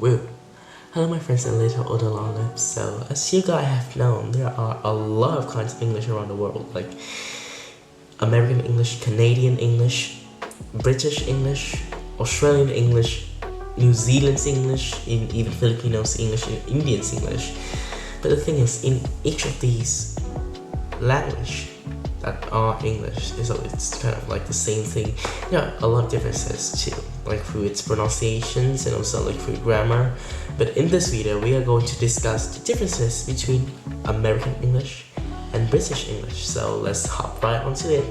Woo! Hello my friends and little older long lips. So as you guys have known, there are a lot of kinds of English around the world, like American English, Canadian English, British English, Australian English, New Zealand's English, even Filipinos English, and Indians English. But the thing is, in each of these language that are English, so it's kind of like the same thing. There are a lot of differences too, like through its pronunciations and also like through grammar. But in this video, we are going to discuss the differences between American English and British English. So let's hop right onto it.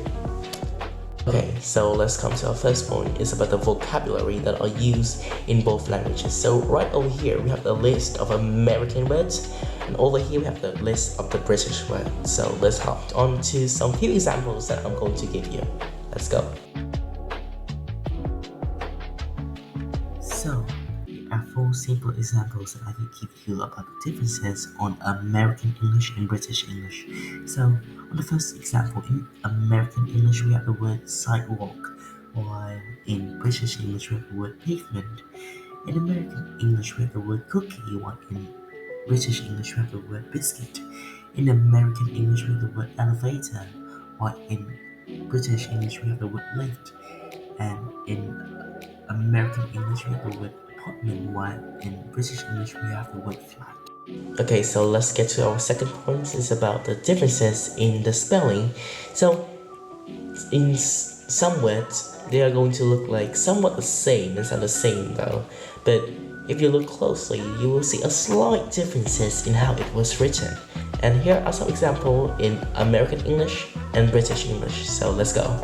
Okay, so let's come to our first point. It's about the vocabulary that are used in both languages. So right over here, we have the list of American words, and over here we have the list of the British words. So let's hop on to some few examples that I'm going to give you. Let's go. So, are 4 simple examples that I can give you about the differences on American English and British English. So, on the first example, in American English we have the word sidewalk, while in British English we have the word pavement. In American English we have the word cookie, while in British English we have the word biscuit. In American English we have the word elevator, while in British English we have the word lift. And in American English we have the word apartment, while in British English we have the word flat. Okay, so let's get to our second point. It's about the differences in the spelling. So in some words, they are going to look like somewhat the same instead of the same though. But if you look closely, you will see a slight differences in how it was written. And here are some examples in American English and British English. So let's go.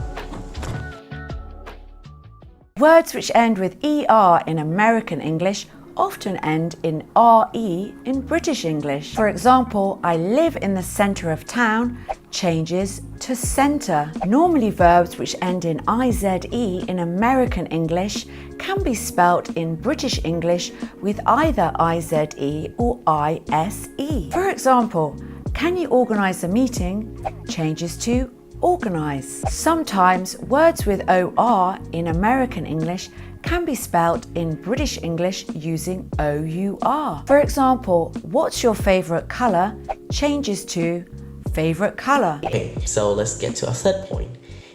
Words which end with ER in American English often end in RE in British English. For example, I live in the centre of town changes to centre. Normally verbs which end in IZE in American English can be spelt in British English with either IZE or ISE. For example, can you organise a meeting changes to organise. Sometimes words with OR in American English can be spelt in British English using OUR. For example, what's your favourite colour changes to favourite colour. Okay, so let's get to our third point.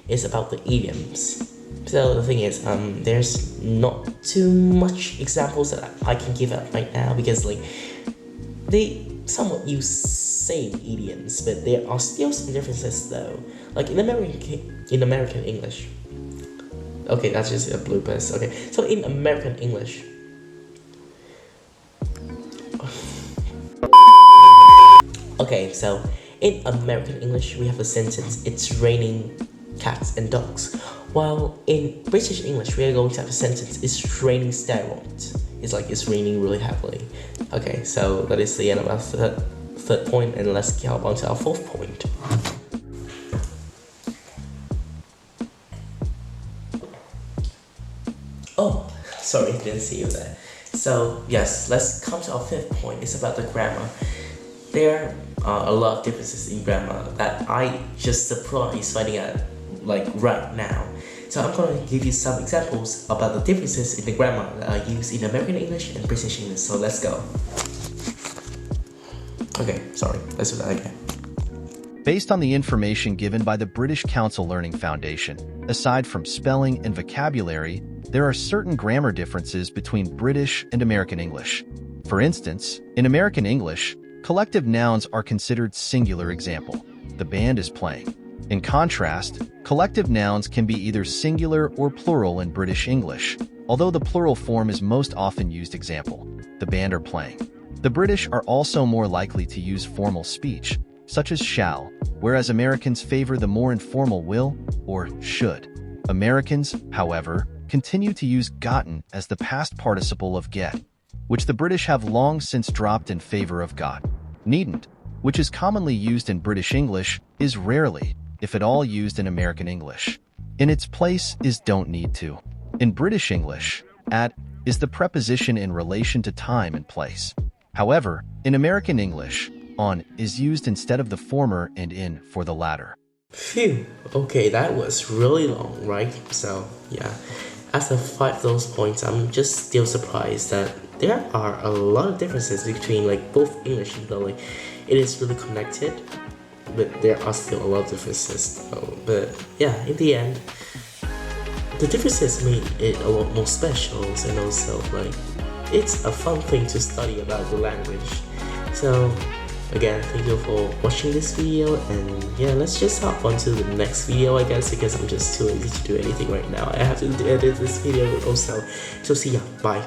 It's about the idioms. So the thing is, there's not too much examples that I can give out right now because like they somewhat use same idioms, but there are still some differences though. Like in American English. Okay, that's just a bloopers. Okay, so in American English. Okay, so in American English we have a sentence, it's raining cats and dogs. While in British English we are going to have a sentence, it's raining steroids. It's like it's raining really heavily. Okay, so that is the end of our third point, and let's get on to our fourth point. Oh, sorry, didn't see you there. So yes, let's come to our fifth point. It's about the grammar. There are a lot of differences in grammar that I just surprised finding out like right now. So I'm going to give you some examples about the differences in the grammar that are used in American English and British English. So let's go. Okay, sorry, let's do that again. Based on the information given by the British Council Learning Foundation, aside from spelling and vocabulary, there are certain grammar differences between British and American English. For instance, in American English, collective nouns are considered singular. Example, the band is playing. In contrast, collective nouns can be either singular or plural in British English, although the plural form is most often used. Example, the band are playing. The British are also more likely to use formal speech, such as shall, whereas Americans favor the more informal will or should. Americans, however, continue to use gotten as the past participle of get, which the British have long since dropped in favor of got. Needn't, which is commonly used in British English, is rarely, if at all, used in American English. In its place is don't need to. In British English, at is the preposition in relation to time and place. However, in American English, on is used instead of the former and in for the latter. Phew, okay, that was really long, right? So yeah, after 5 of those points, I'm just still surprised that there are a lot of differences between like both English, you know, like it is really connected, but there are still a lot of differences. But yeah, in the end, the differences made it a lot more special, and also like it's a fun thing to study about the language. So again, thank you for watching this video, and yeah, let's just hop on to the next video, I guess, because I'm just too lazy to do anything right now. I have to edit this video also. So see ya, bye.